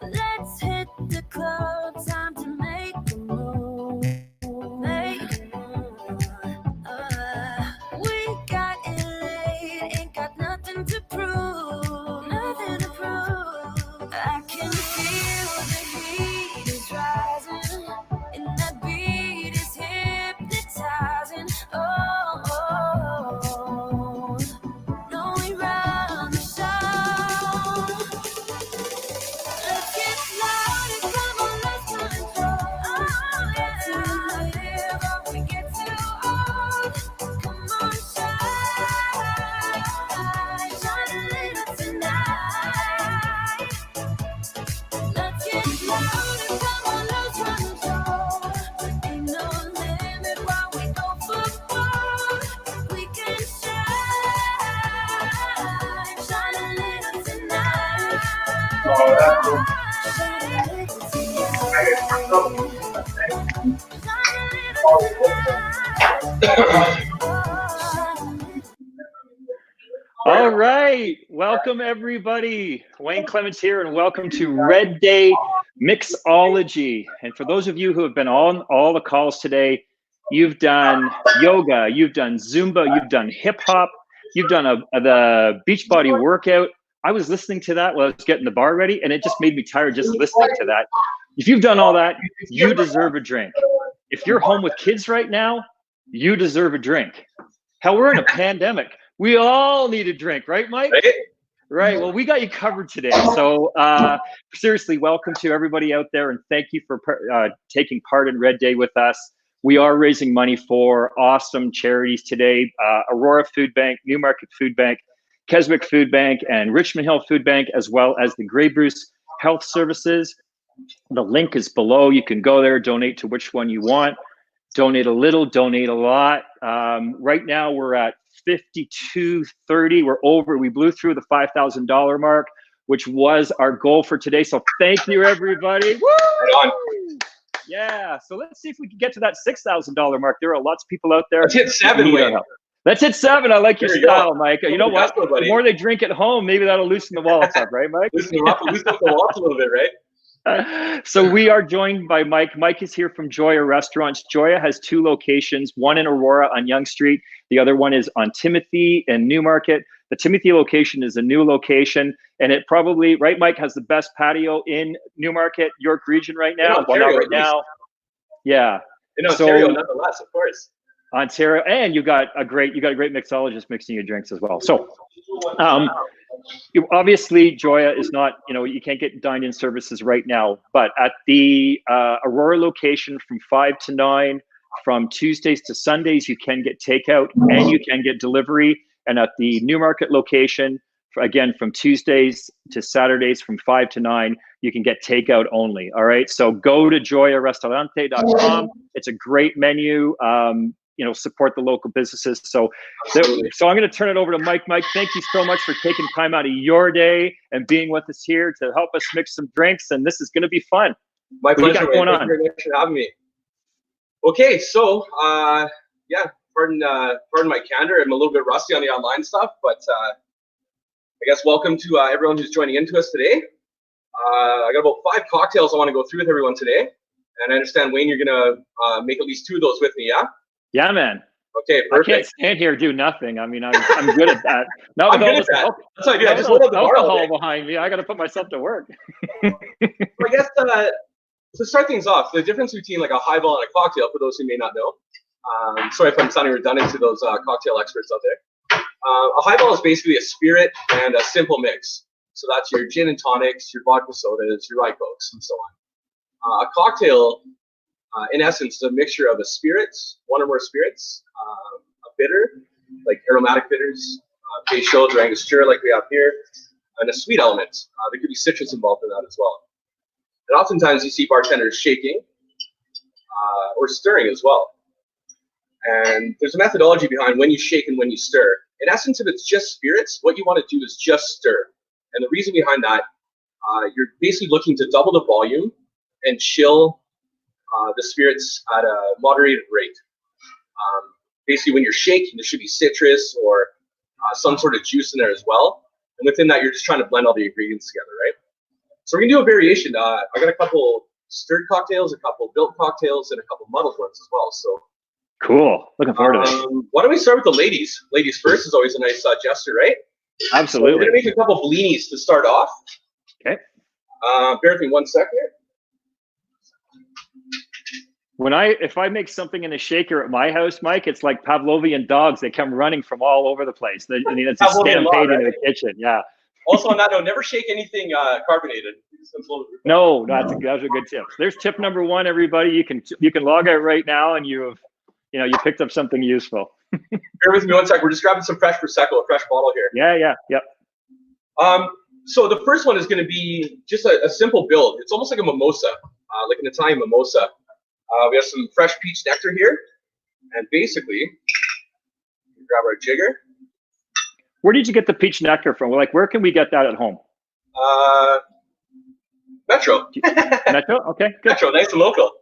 Let's hit the club, time to make a move. Make a move. We got it late, ain't got nothing to prove. Nothing to prove. I can feel the heat is rising, and that beat is hypnotizing. Oh, oh, oh. No, we run the show. Let's get loud and come on, let's control. Oh, yeah. Too live or we get too old. Come on, shine a little tonight. Let's get loud and come on, let's control. Ain't no limit while we go for gold. We can shine a little tonight. All right, welcome everybody. Wayne Clements here, and welcome to Red Day Mixology. And for those of you who have been on all the calls today, you've done yoga, you've done Zumba, you've done hip hop, you've done the Beachbody workout. I was listening to that while I was getting the bar ready, and it just made me tired just listening to that. If you've done all that, you deserve a drink. If you're home with kids right now, you deserve a drink. Hell, we're in a pandemic. We all need a drink, right, Mike? Right. Well, we got you covered today. So seriously, welcome to everybody out there, and thank you for taking part in Red Day with us. We are raising money for awesome charities today. Aurora Food Bank, Newmarket Food Bank, Keswick Food Bank, and Richmond Hill Food Bank, as well as the Grey Bruce Health Services. The link is below. You can go there, donate to which one you want. Donate a little, donate a lot. Right now we're at $52.30. We're over. We blew through the $5,000 mark, which was our goal for today. So thank you, everybody. Woo! Right on. Yeah. So let's see if we can get to that $6,000 mark. There are lots of people out there. Let's hit 7, Wayne. Let's hit 7. I like your style, Mike. You know what? Go, the more they drink at home, maybe that'll loosen the wallets up, right, Mike? Loosen up the wallets a little bit, right? So we are joined by Mike. Mike is here from Joya Restaurants. Joya has 2 locations, one in Aurora on Yonge Street. The other one is on Timothy and Newmarket. The Timothy location is a new location, and it probably, right, Mike, has the best patio in Newmarket, York region right now. Ontario, well, not right now. Yeah. In Ontario, nonetheless, of course. Ontario, and you got a great mixologist mixing your drinks as well. So obviously Joya is not, you can't get dine-in services right now, but at the Aurora location from 5 to 9, from Tuesdays to Sundays, you can get takeout and you can get delivery. And at the Newmarket location, again, from Tuesdays to Saturdays from 5 to 9, you can get takeout only. All right. So go to joyarestaurante.com. It's a great menu. Support the local businesses. So I'm going to turn it over to Mike. Mike, thank you so much for taking time out of your day and being with us here to help us mix some drinks. And this is going to be fun. My pleasure. Thank you very much for having me. Okay, so pardon my candor. I'm a little bit rusty on the online stuff, but I guess welcome to everyone who's joining into us today. I got about 5 cocktails I want to go through with everyone today, and I understand, Wayne, you're gonna make at least 2 of those with me, yeah? Yeah, man. Okay, perfect. I can't stand here do nothing. I mean, I'm good at that. Not I'm with good all at that. That's what I do. I just all hold this up the bar all alcohol day. behind me. I got to put myself to work. I guess to start things off, the difference between like a highball and a cocktail, for those who may not know. Sorry if I'm sounding redundant to those cocktail experts out there. A highball is basically a spirit and a simple mix. So that's your gin and tonics, your vodka sodas, your rye cokes, and so on. A cocktail, in essence, is a mixture of a spirit, one or more spirits, a bitter, like aromatic bitters, Peychaud or Angostura like we have here, and a sweet element. There could be citrus involved in that as well. And oftentimes you see bartenders shaking or stirring as well. And there's a methodology behind when you shake and when you stir. In essence, if it's just spirits, what you want to do is just stir. And the reason behind that, you're basically looking to double the volume and chill the spirits at a moderated rate. Basically, when you're shaking, there should be citrus or some sort of juice in there as well. And within that, you're just trying to blend all the ingredients together, right? So we're going to do a variation. I got a couple stirred cocktails, a couple built cocktails, and a couple muddled ones as well. So cool. Looking forward to it. why don't we start with the ladies? Ladies first is always a nice gesture, right? Absolutely. So we're going to make a couple blinis to start off. Okay. Bear with me 1 second. If I make something in a shaker at my house, Mike, it's like Pavlovian dogs. They come running from all over the place. I mean, it's a Pavlovian stampede law, right? in the kitchen. Yeah. Also on that note, never shake anything carbonated. No, that's a good tip. There's tip number 1, everybody. You can log out right now, and you picked up something useful. Bear with me 1 sec. We're just grabbing some fresh Prosecco, a fresh bottle here. Yep. So the first one is going to be just a simple build. It's almost like a mimosa, like an Italian mimosa. We have some fresh peach nectar here, and basically, we grab our jigger. Where did you get the peach nectar from? Like, where can we get that at home? Metro. Metro? Okay, good. Metro, nice and local.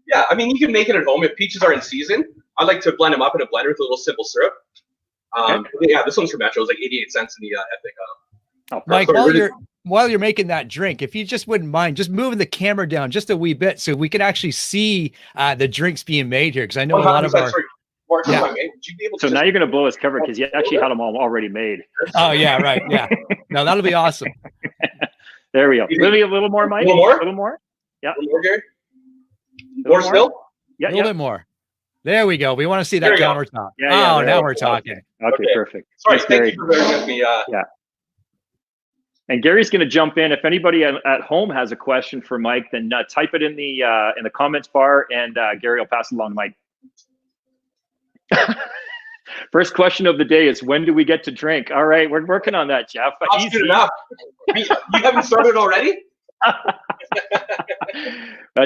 Yeah, I mean, you can make it at home if peaches are in season. I like to blend them up in a blender with a little simple syrup. Yeah, this one's from Metro. It's like 88 cents in the Epic. Mike, while you're making that drink, if you just wouldn't mind just moving the camera down just a wee bit so we can actually see the drinks being made here, because I know a lot of our. So now you're going to blow his cover because you actually had them all already made. Oh yeah, right. Yeah, no, that'll be awesome. There we go. Maybe a little more, Mike. A little more. A little more. Yeah. A little more, Gary. More still. Yeah. A little bit more. There we go. We want to see that countertop. Yeah, now we're talking. Okay, perfect. Sorry, Thanks, thank Gary. you for bearing with me. Yeah. And Gary's going to jump in. If anybody at home has a question for Mike, then type it in the comments bar, and Gary will pass it along to Mike. First question of the day is, when do we get to drink? All right, we're working on that, Jeff. That's good enough. You haven't started already?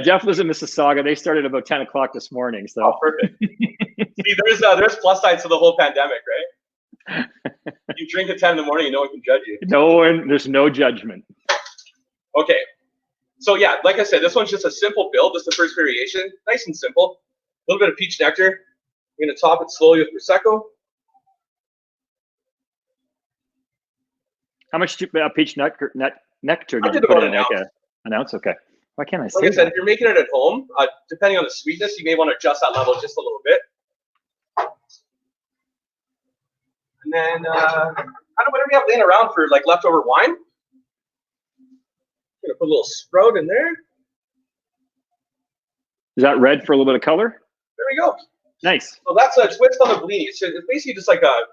Jeff lives in Mississauga. They started about 10 o'clock this morning. So. Oh, perfect. See, there's plus sides to the whole pandemic, right? You drink at 10 in the morning, no one can judge you. There's no judgment. Okay. So yeah, like I said, this one's just a simple build. This is the first variation. Nice and simple. A little bit of peach nectar. We're going to top it slowly with Prosecco. How much peach nectar did you about put in? an Like an ounce? Okay. Why can't I say Like I said, that? if you're making it at home, depending on the sweetness, you may want to adjust that level just a little bit. And then, kind of whatever you have laying around for like leftover wine. Gonna put a little sprout in there. Is that red for a little bit of color? There we go. Nice. So that's a twist on the blini. It's basically just like a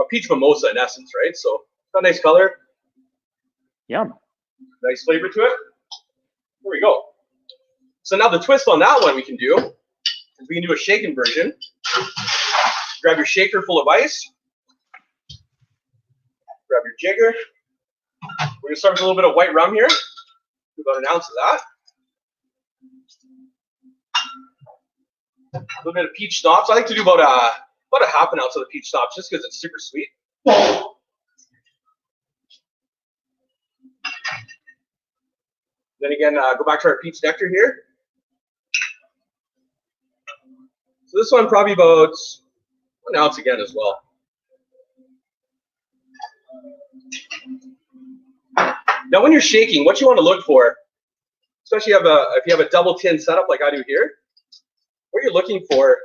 peach mimosa in essence, right? So it's got a nice color. Yum. Nice flavor to it. There we go. So now the twist on that one we can do is we can do a shaken version. Grab your shaker full of ice. Grab your jigger. We're going to start with a little bit of white rum here. About an ounce of that. A little bit of peach schnapps. I like to do about a half an ounce of the peach schnapps just because it's super sweet. Then again, go back to our peach nectar here. So this one probably about 1 ounce again as well. Now when you're shaking, what you want to look for, especially if you have a double tin setup like I do here, what you're looking for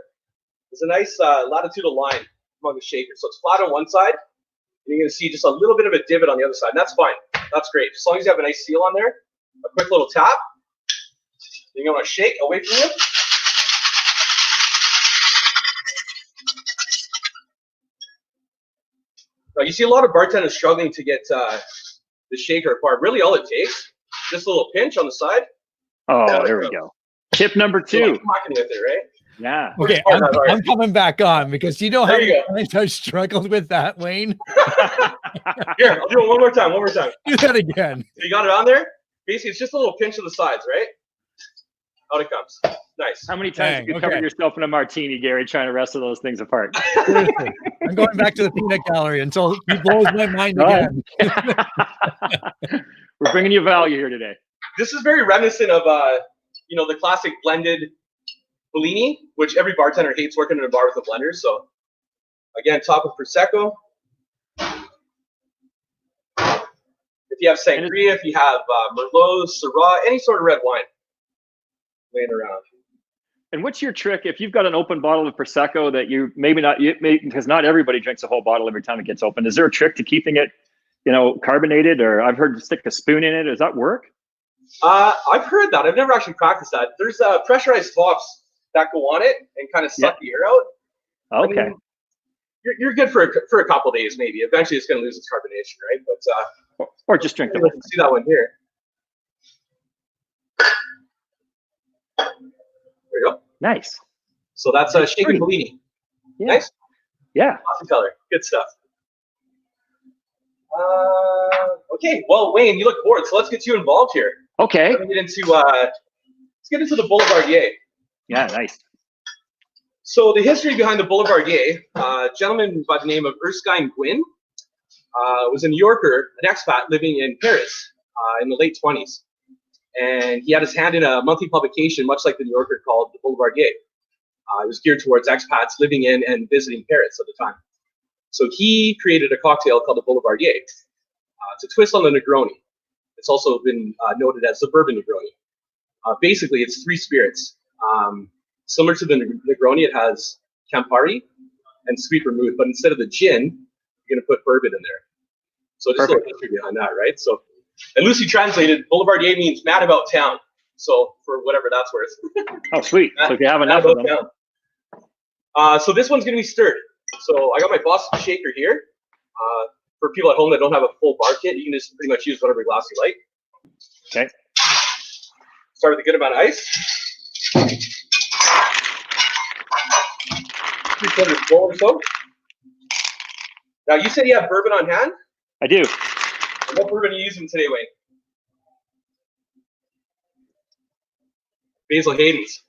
is a nice latitudinal line among the shaker. So it's flat on one side, and you're going to see just a little bit of a divot on the other side. And that's fine. That's great. As long as you have a nice seal on there, a quick little tap. Then you're going to shake away from you. Now you see a lot of bartenders struggling to get the shaker apart. Really all it takes, just a little pinch on the side. Oh, there we go. Tip number 2. With it, right? Yeah. Okay, I'm coming back on because you know how many times I've struggled with that, Wayne. Here, I'll do it one more time. Do that again. You got it on there? Basically, it's just a little pinch of the sides, right? Out it comes. Nice. How many times have you covered yourself in a martini, Gary, trying to wrestle those things apart? Seriously. I'm going back to the peanut gallery until he blows my mind again. We're bringing you value here today. This is very reminiscent of, you know, the classic blended Bellini, which every bartender hates working in a bar with a blender. So, again, top of Prosecco. If you have Sangria, if you have Merlot, Syrah, any sort of red wine laying around. And what's your trick if you've got an open bottle of Prosecco that you maybe not, because not everybody drinks a whole bottle every time it gets open. Is there a trick to keeping it, you know, carbonated, or I've heard to stick a spoon in it? Does that work? I've heard that. I've never actually practiced that. There's pressurized tops that go on it and kind of suck the air out. Okay. I mean, you're good for a couple of days, maybe. Eventually, it's going to lose its carbonation, right? But or just drink the wine. See that one here. There you go. Nice. So that's shaken Bellini. Yeah. Nice. Yeah. Awesome color. Good stuff. Okay. Well, Wayne, you look bored, so let's get you involved here. Okay. Let's get into the Boulevardier. Yeah. Nice. So the history behind the Boulevardier, a gentleman by the name of Erskine Gwynn was a New Yorker, an expat living in Paris in the late 20s. And he had his hand in a monthly publication, much like the New Yorker, called the Boulevardier. It was geared towards expats living in and visiting Paris at the time. So he created a cocktail called the Boulevardier. It's a twist on the Negroni. It's also been noted as the bourbon Negroni. Basically, it's 3 spirits. Similar to the Negroni, it has Campari and sweet vermouth, but instead of the gin, you're going to put bourbon in there. So just a little history behind that, right? So, and loosely translated, Boulevardier means mad about town. So for whatever that's worth. Oh, sweet. So if you have enough of them. So this one's going to be stirred. So I got my Boston shaker here. For people at home that don't have a full bar kit, you can just pretty much use whatever glass you like. Okay. Start with a good amount of ice. 3/4 bowl or so. Now, you said you have bourbon on hand? I do. And what bourbon are you using today, Wayne? Basil Hayden's.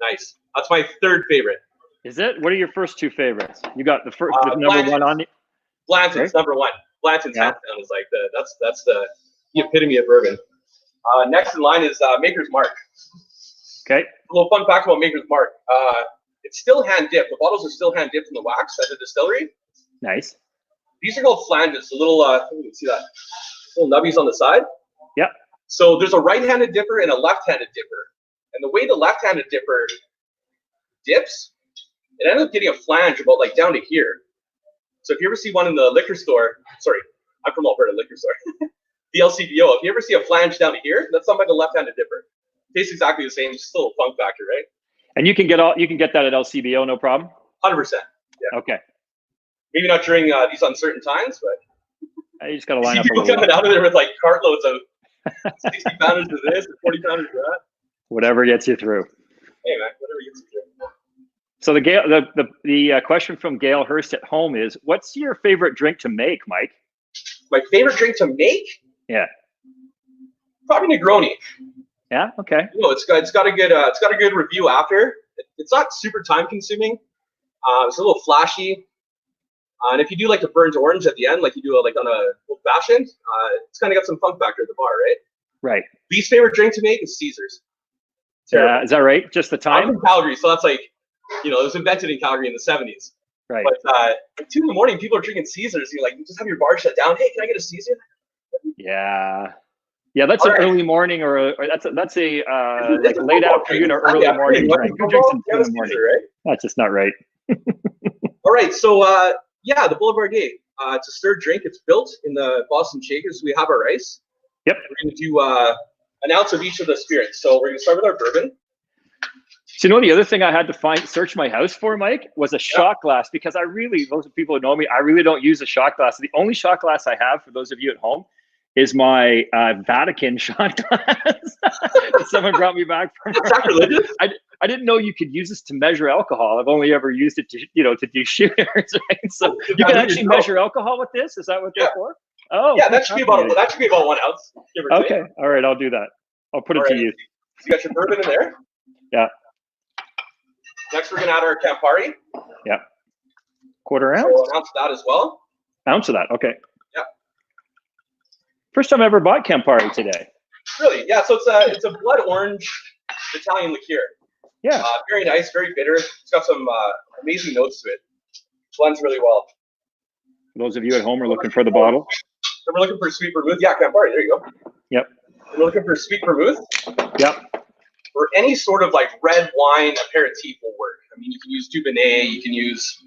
Nice. That's my 3rd favorite. Is it? What are your first 2 favorites? You got the first the number Blanton's. 1 on it. Blanton's, number 1. Blanton's hands down is like that's the epitome of bourbon. Next in line is Maker's Mark. Okay. A little fun fact about Maker's Mark. It's still hand dipped. The bottles are still hand dipped in the wax at the distillery. Nice. These are called flanges. The little, you can see that, little nubbies on the side. Yep. So there's a right-handed dipper and a left-handed dipper. And the way the left-handed dipper dips, it ends up getting a flange about like down to here. So if you ever see one in the liquor store, sorry, I'm from Alberta liquor store, the LCBO, if you ever see a flange down to here, that's done by the left-handed dipper. Tastes exactly the same, still a fun factor, right? And you can get that at LCBO, no problem? 100%. Yeah. Okay. Maybe not during these uncertain times, but You just got to line up a people little. coming out of there with like cartloads of 60 pounders of this and 40 pounders of that. Whatever gets you through. Hey man, whatever gets you through. So the question from Gail Hurst at home is, what's your favorite drink to make, Mike? My favorite drink to make? Yeah. Probably Negroni. Yeah. Okay. You know, it's got a good review after. It's not super time consuming. It's a little flashy. And if you do like the burnt orange at the end, like you do like on a old fashioned, it's kind of got some fun factor at the bar, right? Right. Least favorite drink to make is Caesar's. Yeah, is that right? Just the time? I'm from Calgary, so that's like, you know, it was invented in Calgary in the 70s. Right. But at 2 in the morning, people are drinking Caesars. You're like, you just have your bar shut down. Hey, can I get a Caesar? Yeah. Yeah, that's an early morning or that's a like a late football afternoon drink. or early Yeah, morning pretty drink. Who much. drinks in 2 Yeah, in the morning? Caesar, right? That's just not right. All right, so yeah, the Boulevardier. It's a stirred drink. It's built in the Boston Shakers. We have our ice. Yep. We're going to do an ounce of each of the spirits. So we're going to start with our bourbon. So you know, the other thing I had to search my house for, Mike, was a shot glass, because those people who know me, I really don't use a shot glass. The only shot glass I have, for those of you at home, is my Vatican shot glass that someone brought me back from. Sacrilegious? I didn't know you could use this to measure alcohol. I've only ever used it to do shooters, right? So you can actually measure alcohol with this. Is that what they're for? Oh, yeah, that should be about 1 ounce. Give or take. Okay, all right, I'll do that. I'll put it to use. So you got your bourbon in there. Yeah. Next, we're gonna add our Campari. Yeah. Quarter ounce? So an ounce of that as well. Ounce of that, okay. Yeah. First time I ever bought Campari today. Really? Yeah, so it's a blood orange Italian liqueur. Yeah. Very nice, very bitter. It's got some amazing notes to it. Blends really well. For those of you at home are looking for the bottle. So we're looking for sweet vermouth. Yeah, Campari, there you go. Yep. We're looking for sweet vermouth. Yep. Or any sort of like red wine aperitif will work. I mean, you can use Dubonnet, you can use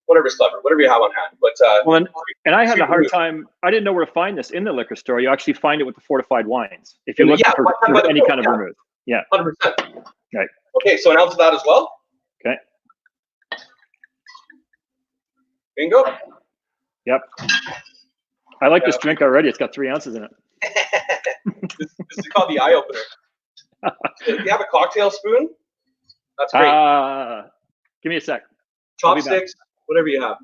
whatever's clever, whatever you have on hand. But well, and I had a hard time. I didn't know where to find this in the liquor store. You actually find it with the fortified wines if you're looking for any kind of vermouth. Yeah. 100%. Right. Okay, so an ounce of that as well. Okay. Bingo. Yep. I like this drink already. It's got 3 ounces in it. This is called the eye opener. If you have a cocktail spoon, that's great. Give me a sec. Chopsticks, whatever you have.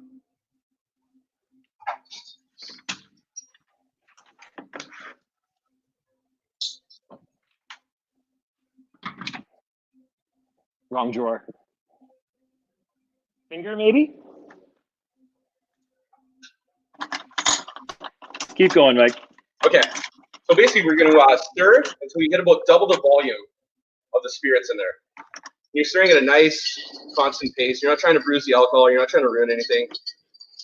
Wrong drawer. Finger, maybe? Keep going, Mike. Okay. So basically, we're going to stir until we get about double the volume of the spirits in there. You're stirring at a nice, constant pace. You're not trying to bruise the alcohol. You're not trying to ruin anything.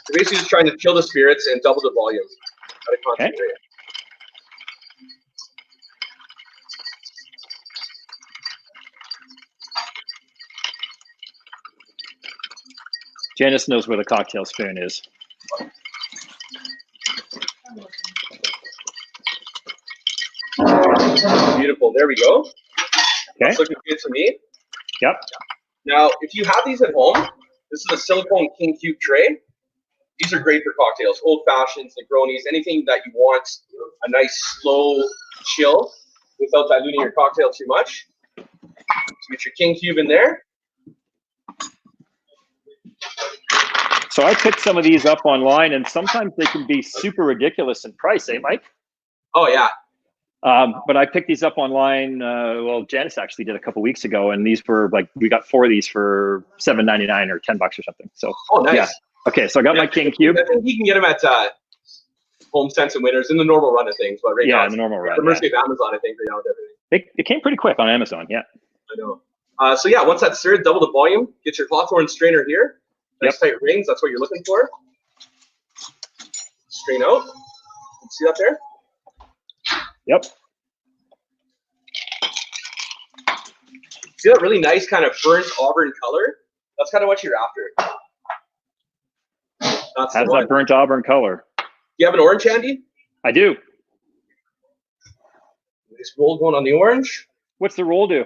You're basically just trying to kill the spirits and double the volume at a constant rate. Janice knows where the cocktail spoon is. Beautiful. There we go. Okay. That's looking good to me. Yep. Now, if you have these at home, this is a silicone king cube tray. These are great for cocktails, old fashions, Negronis, anything that you want a nice slow chill without diluting your cocktail too much. So get your king cube in there. So I picked some of these up online, and sometimes they can be super ridiculous in price, eh, Mike? Oh, yeah. But I picked these up online. Well, Janice actually did a couple weeks ago, and these were like, we got 4 of these for $7.99 or $10 or something. So, oh, nice. Yeah. Okay, so I got my King Cube. I think you can get them at Home Sense and Winners in the normal run of things. But right now, in the normal run. The mercy of Amazon, I think, right now with everything. It came pretty quick on Amazon, yeah. I know. So yeah, once that's stirred, double the volume. Get your Hawthorne strainer here. Nice tight rings. That's what you're looking for. Strain out. See that there? Yep. See that really nice kind of burnt auburn color? That's kind of what you're after. That's has that burnt auburn color. You have an orange handy? I do. Nice roll going on the orange. What's the roll do?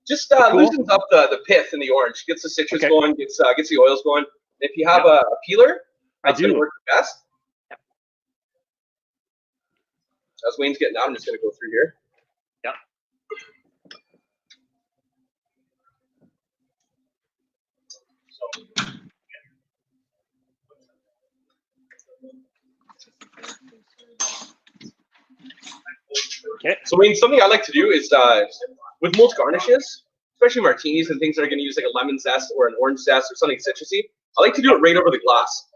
Just loosens up the pith in the orange, gets the citrus going, gets the oils going. If you have a peeler, that's going to work the best. Yep. As Wayne's getting out, I'm just going to go through here. Yeah. Okay. So, Wayne, something I like to do is with most garnishes, especially martinis and things that are going to use like a lemon zest or an orange zest or something citrusy, I like to do it right over the glass.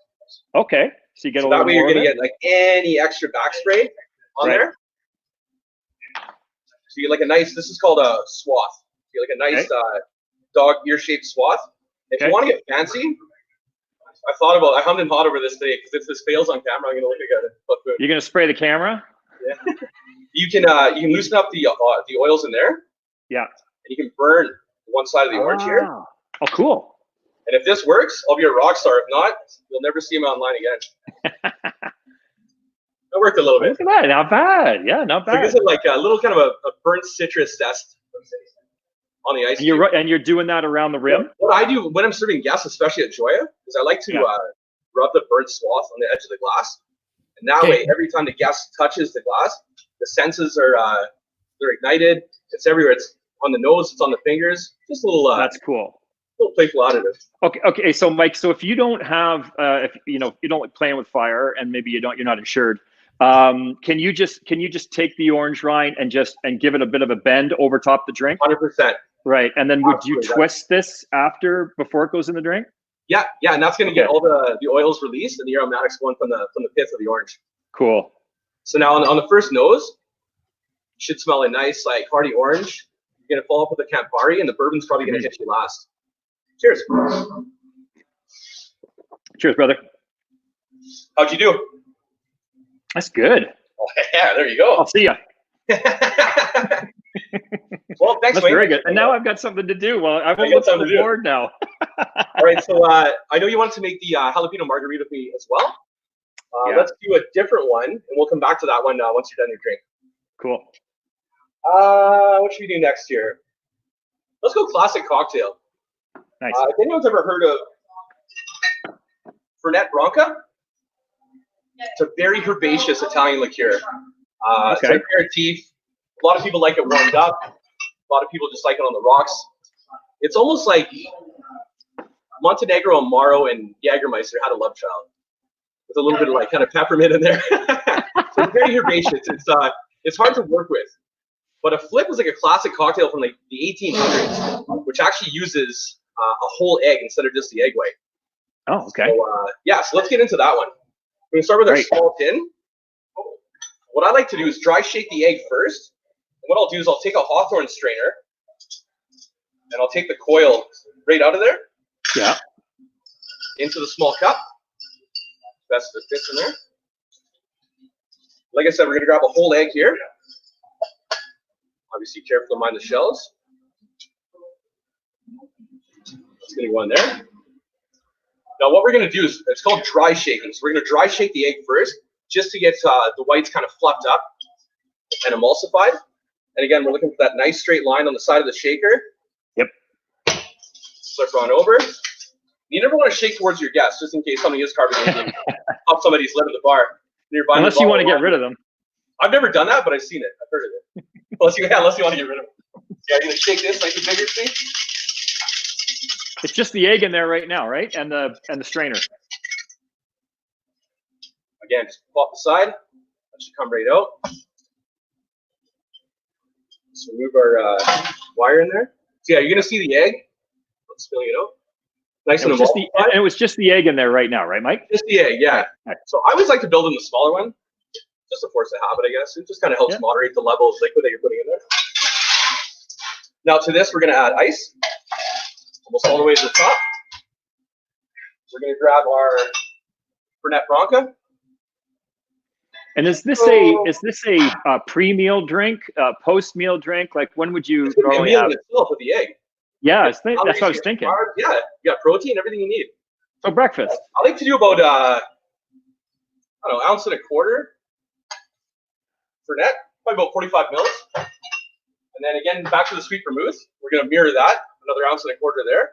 Okay. So you get a little that way more you're going to get like any extra back spray on there. So you get like a nice, this is called a swath. You get like a nice dog ear shaped swath. If you want to get fancy, I hummed and hawed over this today because if this fails on camera, I'm going to look at it. You're going to spray the camera? Yeah. You can loosen up the oils in there. Yeah. And you can burn one side of the orange here. Oh, cool. And if this works, I'll be a rock star. If not, you'll never see me online again. That worked a little bit. Look at that. Not bad. Yeah, not bad. So it gives it like a little kind of a burnt citrus zest on the ice. And you're doing that around the rim? What I do when I'm serving guests, especially at Joya, is I like to rub the burnt swath on the edge of the glass. And that way, every time the guest touches the glass, the senses are they're ignited. It's everywhere. It's on the nose. It's on the fingers. Just a little. That's cool. Little playful additive. Okay. So, Mike, so if you don't have, if you don't like playing with fire, and maybe you're not insured, Can you just take the orange rind and give it a bit of a bend over top the drink? 100%. Right, and then would you Absolutely. twist this before it goes in the drink? Yeah, and that's going to get all the oils released and the aromatics going from the pith of the orange. Cool. So now on the first nose, you should smell a nice like hearty orange. You're going to follow up with the Campari, and the bourbon's probably going to hit you last. Cheers. Cheers, brother. How'd you do? That's good. Oh, yeah, there you go. I'll see ya. Well, thanks, That's Wayne. very good. And now I've got something to do. Well, I won't got look something at to the do. board now. All right, so I know you wanted to make the jalapeno margarita with me as well. Yeah. Let's do a different one, and we'll come back to that one once you're done your drink. Cool. What should we do next here? Let's go classic cocktail. Nice. If anyone's ever heard of Fernet Branca, it's a very herbaceous Italian liqueur. It's Okay. an aperitif. A lot of people like it warmed up. A lot of people just like it on the rocks. It's almost like Montenegro, Amaro, and Jägermeister had a love child with a little bit of like kind of peppermint in there. So it's very herbaceous. It's hard to work with. But a flip was like a classic cocktail from like the 1800s, which actually uses a whole egg instead of just the egg white. Oh, okay. So, so let's get into that one. We're going to start with our Great. small tin. What I like to do is dry shake the egg first. And what I'll do is I'll take a Hawthorne strainer and I'll take the coil right out of there. Yeah. Into the small cup. Best that fits in there. Like I said, we're going to grab a whole egg here. Obviously, careful to mind the shells. It's going to go in there. Now, what we're going to do is, it's called dry shaking. So we're going to dry shake the egg first, just to get the whites kind of fluffed up and emulsified. And again, we're looking for that nice straight line on the side of the shaker. Yep. Flip on over. You never want to shake towards your guests, just in case something is carbonated up somebody's lid in the bar. Unless you want to get rid of them. I've never done that, but I've seen it. I've heard of it. unless you want to get rid of them. Yeah, you're going to shake this like a bigger thing. It's just the egg in there right now, right? And the strainer. Again, just pop the side. That should come right out. Let's remove our wire in there. So yeah, you're going to see the egg. Let's spill it out. Nice and emulsified. It was just the egg in there right now, right, Mike? Just the egg, yeah. Right. So I always like to build in the smaller one, just to force a habit, I guess. It just kind of helps moderate the level of liquid that you're putting in there. Now to this, we're going to add ice, almost all the way to the top. We're going to grab our Fernet Branca. And is this a pre-meal drink, post-meal drink? Like when would you normally have? Itself with the egg. Yeah, that's what I was thinking. Yeah, you got protein, everything you need. So breakfast. I like to do about I don't know, ounce and a quarter Fernet, probably about 45 mils. And then again, back to the sweet vermouth. We're going to mirror that, another ounce and a quarter there.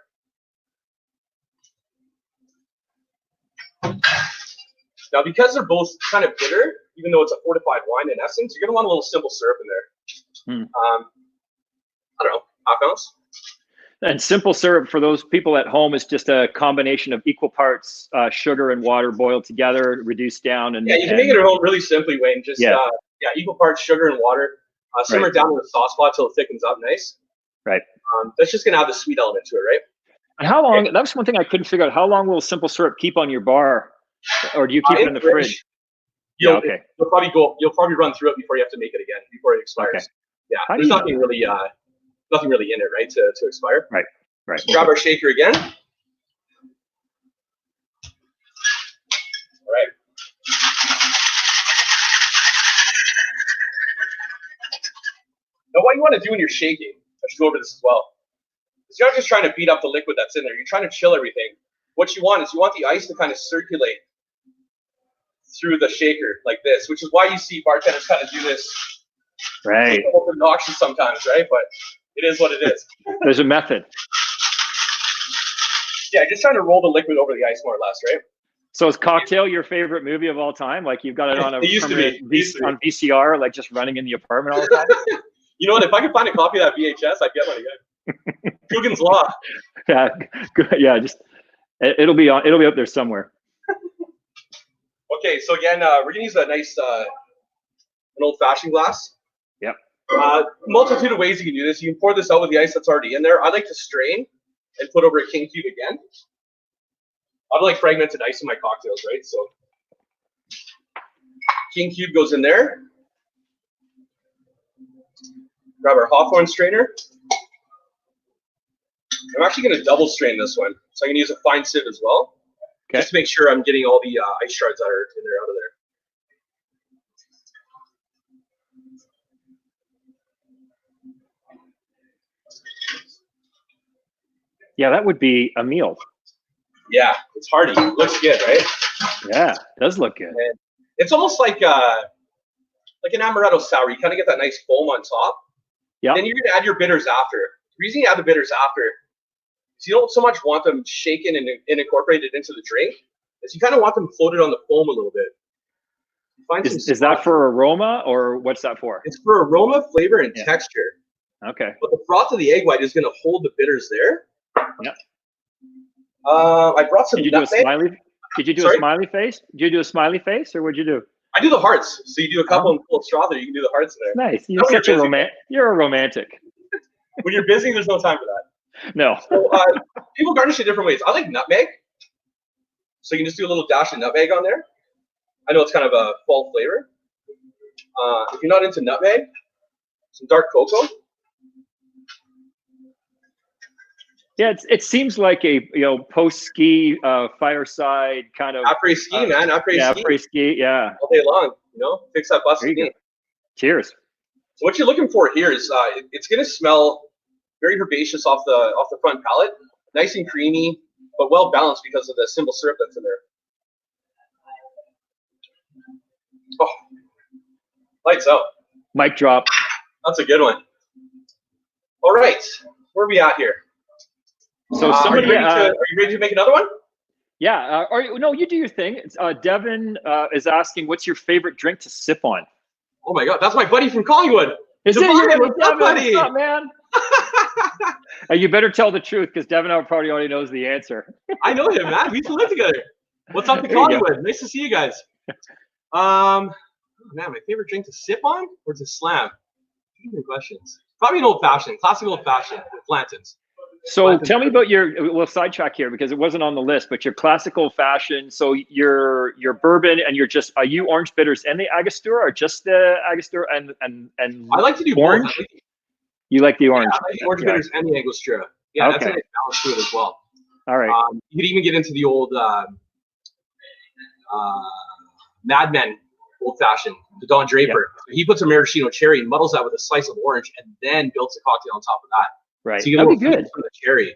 Now, because they're both kind of bitter, even though it's a fortified wine in essence, you're going to want a little simple syrup in there. I don't know, half ounce. And simple syrup for those people at home is just a combination of equal parts sugar and water boiled together, reduced down. And yeah, you can make it at home really simply, Wayne. Just equal parts sugar and water. Simmer down in the sauce pot till it thickens up nice. Right. That's just going to add the sweet element to it, right? And how long? That was one thing I couldn't figure out. How long will simple syrup keep on your bar, or do you keep it in the fridge? You'll probably run through it before you have to make it again, before it expires. Okay. Yeah, there's nothing really in it, right, to expire. Right. So grab our shaker again. All right. Now, what you want to do when you're shaking, I should go over this as well, is you're not just trying to beat up the liquid that's in there. You're trying to chill everything. What you want is you want the ice to kind of circulate through the shaker like this, which is why you see bartenders kind of do this. Right. It's a little obnoxious sometimes, right? But it is what it is. There's a method. Yeah, just trying to roll the liquid over the ice more or less, right? So is Cocktail your favorite movie of all time? Like you've got it on on VCR, like just running in the apartment all the time? You know what? If I could find a copy of that VHS, I'd get one again. Coogan's Law. Yeah, good. Yeah. Just it'll be up there somewhere. Okay, so again, we're gonna use a nice an old-fashioned glass. Yep. Multitude of ways you can do this. You can pour this out with the ice that's already in there. I like to strain and put over a king cube again. I like fragmented ice in my cocktails, right? So king cube goes in there. Grab our Hawthorne strainer. I'm actually going to double strain this one, so I'm going to use a fine sieve as well, just to make sure I'm getting all the ice shards that are in there out of there. Yeah, that would be a meal. Yeah, it's hearty. It looks good, right? Yeah, it does look good. And it's almost like an amaretto sour. You kind of get that nice foam on top. Yeah. Then you're going to add your bitters after. The reason you add the bitters after is you don't so much want them shaken and incorporated into the drink, is you kind of want them floated on the foam a little bit. Is that for aroma, or what's that for? It's for aroma, flavor, and texture. Okay. But the froth of the egg white is going to hold the bitters there. Yeah. I brought some. Did you do a smiley? Did you do Sorry? a smiley face? Did you do a smiley face, or what'd you do? I do the hearts. So you do a couple and pull a straw there. You can do the hearts in there. Nice. You're such a romantic. You're a romantic. When you're busy, there's no time for that. No. So, people garnish it different ways. I like nutmeg. So you can just do a little dash of nutmeg on there. I know it's kind of a fall flavor. If you're not into nutmeg, some dark cocoa. Yeah, it seems like a post ski fireside kind of Après ski, man. Après ski. Après ski, yeah. All day long, fix that bus. Cheers. So what you're looking for here is it's going to smell very herbaceous off the front palate, nice and creamy, but well balanced because of the simple syrup that's in there. Oh, lights out. Mic drop. That's a good one. All right, where are we at here? So somebody, are you ready to make another one? Yeah. No, you do your thing. Devin is asking, what's your favorite drink to sip on? Oh my God, that's my buddy from Collingwood. Is it? What's up, buddy? What's up, man? You better tell the truth, because Devin probably already knows the answer. I know him, man. We used to live together. What's up to Collingwood? Nice to see you guys. Man, my favorite drink to sip on or to slam? Good questions. Probably an old-fashioned, classic old-fashioned with plantains. So tell me about we'll sidetrack here because it wasn't on the list, but your classic old fashioned. So your bourbon and are you orange bitters and the Angostura, or just the Angostura and I like to do orange? Both. You like the orange? Yeah, I like the orange bitters and the Angostura. Yeah, that's a nice balance to it as well. All right. You could even get into the old Mad Men old fashioned, the Don Draper. Yep. He puts a maraschino cherry and muddles that with a slice of orange and then builds a cocktail on top of that. Right. So you that'd be good. From the cherry.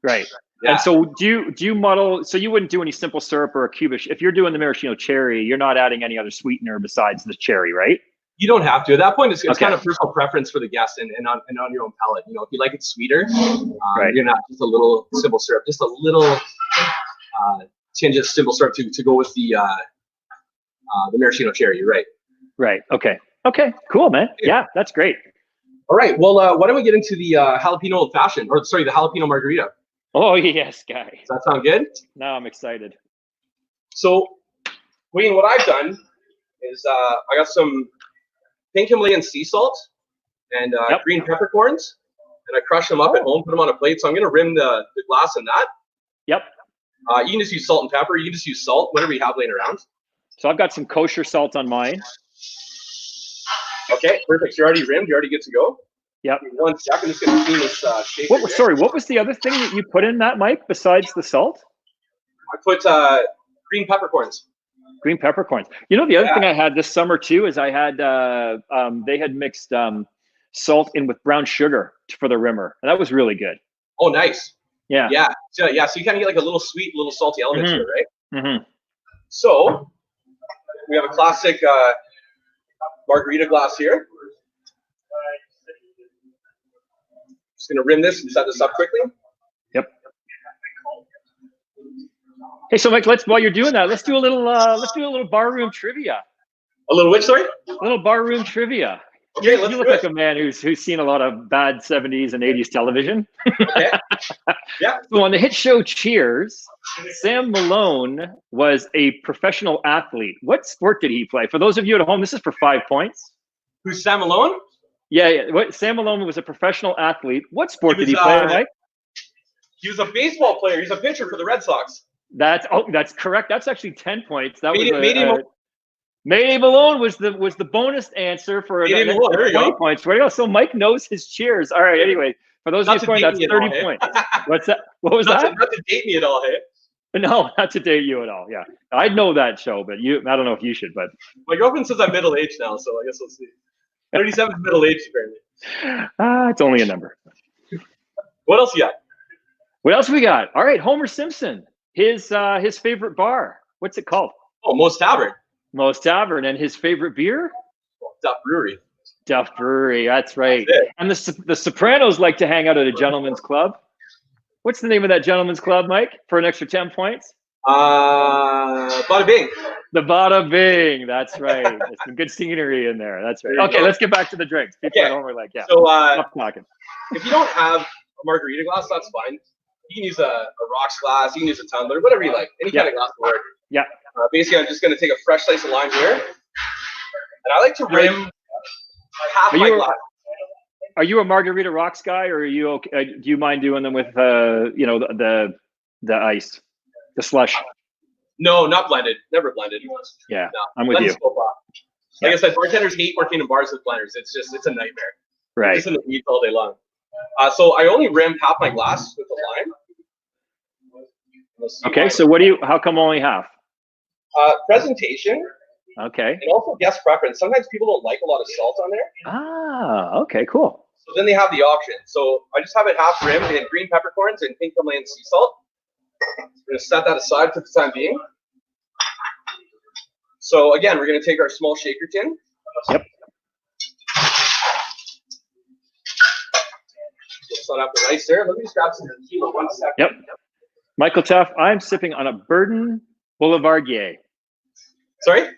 Right. Yeah. And so do you muddle? So you wouldn't do any simple syrup or a cubish if you're doing the maraschino cherry. You're not adding any other sweetener besides the cherry, right? You don't have to. At that point, it's kind of personal preference for the guest and on your own palate. If you like it sweeter, you're not just a little simple syrup, just a little tinge of simple syrup to go with the maraschino cherry. You're right. Right. Okay. Okay. Cool, man. Yeah, that's great. All right. Well, why don't we get into the jalapeno old fashioned, or sorry, the jalapeno margarita? Oh yes, guy. Does that sound good? Now I'm excited. So, Wayne, what I've done is I got some pink Himalayan sea salt and green peppercorns, and I crush them up at home, put them on a plate. So I'm going to rim the glass in that. Yep. You can just use salt and pepper. You can just use salt, whatever you have laying around. So I've got some kosher salt on mine. Okay, perfect. You're already rimmed. You're already good to go. Yep. 1 second. I'm just going to clean this shaker. Sorry, what was the other thing that you put in that, Mike, besides the salt? I put green peppercorns. Green peppercorns. The other thing I had this summer too is I had they had mixed salt in with brown sugar for the rimmer, and that was really good. Oh, nice. Yeah. Yeah. So you kind of get like a little sweet, little salty element to it, right? Mm-hmm. So we have a classic margarita glass here. Just gonna rim this and set this up quickly. Yep. Hey, so Mike, while you're doing that, let's do a little barroom trivia. A little which, sorry? A little barroom trivia. Okay, let's You do look it. like a man who's seen a lot of bad 70s and 80s television. Okay. Yeah. So on the hit show Cheers, Sam Malone was a professional athlete. What sport did he play? For those of you at home, this is for 5 points. Who's Sam Malone? Yeah. What, Sam Malone was a professional athlete. What sport did was, he play, Mike? He was a baseball player. He's a pitcher for the Red Sox. That's correct. That's actually 10 points. That was Mayday Malone was the bonus answer for an Mayday Malone, there you 20 go. points. There you go. So Mike knows his Cheers. All right. Anyway, for those Not of to you scoring, date that's me at 30 all, hey? points. What's that? What was Not that? to date me at all, hey? No, not to date you at all. Yeah, I know that show, but I don't know if you should. But My girlfriend says I'm middle-aged now, so I guess we'll see. 37 is middle-aged, apparently. it's only a number. What else you got? What else we got? All right, Homer Simpson. His favorite bar. What's it called? Oh, Moe's Tavern. Moe's Tavern. And his favorite beer? Duff Brewery. Duff Brewery. That's right. That's it. And the Sopranos like to hang out at a gentleman's club. What's the name of that gentleman's club, Mike? For an extra 10 points? Bada Bing. The Bada Bing. That's right. There's some good scenery in there. That's right. There you Okay, go. let's get back to the drinks. People Okay. at home are like, yeah. So Stop talking. if you don't have a margarita glass, that's fine. You can use a rocks glass. You can use a tumbler, whatever you like. Any kind of glass will work. Yeah. Basically, I'm just going to take a fresh slice of lime here, and I like to rim half Are my you- glass. Are you a margarita rocks guy, or are you okay? Do you mind doing them with the ice, the slush? No, not blended. Never blended. Yeah, No. I'm with you. Blended's so far. Like I said, bartenders hate working in bars with blenders. It's a nightmare. Right. Just in the weeds all day long. So I only rim half my glass with the lime. Okay. So how come only half? Presentation Okay. and also guest preference. Sometimes people don't like a lot of salt on there, Ah. Okay. Cool. so then they have the option. So I just have it half rimmed in green peppercorns and pink Himalayan sea salt. We're gonna set that aside for the time being. So again, we're gonna take our small shaker tin. Yep. Just set up the rice there. Let me just grab some tequila 1 second. Yep. Michael Tuff, I'm sipping on a Burden Boulevardier. Sorry?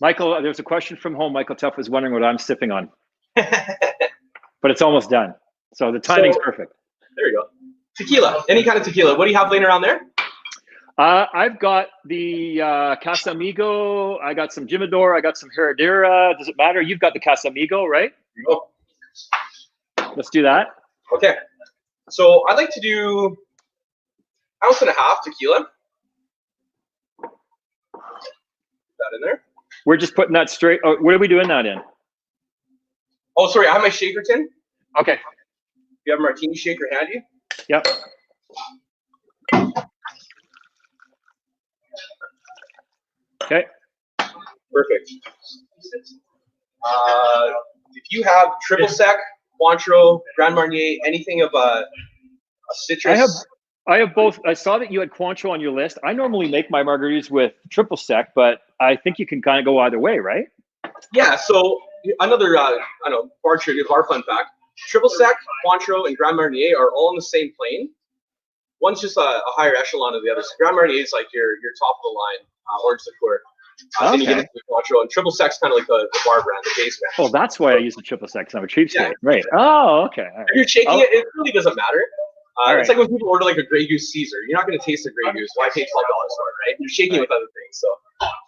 Michael, there's a question from home. Michael Tuff was wondering what I'm sipping on, but it's almost done. So the timing's perfect. There you go. Tequila. Any kind of tequila. What do you have laying around there? I've got the Casamigo. I got some Jimador. I got some Herradura. Does it matter? You've got the Casamigo, right? Here you go. Let's do that. Okay. So I'd like to do 1.5 ounces tequila. Put that in there. We're just putting that straight. Oh, what are we doing that in? Oh, sorry. I have my shaker tin. Okay. You have a martini shaker handy? Yep. Okay. Perfect. If you have triple sec, Cointreau, Grand Marnier, anything of a citrus. I have both. I saw that you had Cointreau on your list. I normally make my margaritas with triple sec, but I think you can kind of go either way, right? Yeah. So another, bar trivia, bar fun fact: triple sec, Cointreau, and Grand Marnier are all on the same plane. One's just a higher echelon of the other. So Grand Marnier is like your top of the line orange liqueur. Then you get into the Cointreau, and triple sec's kind of like the bar brand, the base brand. Oh, that's why I use the triple sec. 'Cause I'm a cheapskate. Yeah. Right. Oh, okay. All right. If you're shaking it, it really doesn't matter. All It's right. like when people order like a Grey Goose Caesar. You're not going to taste the Grey Goose. Why pay $12 for it, right? You're shaking it with other things. So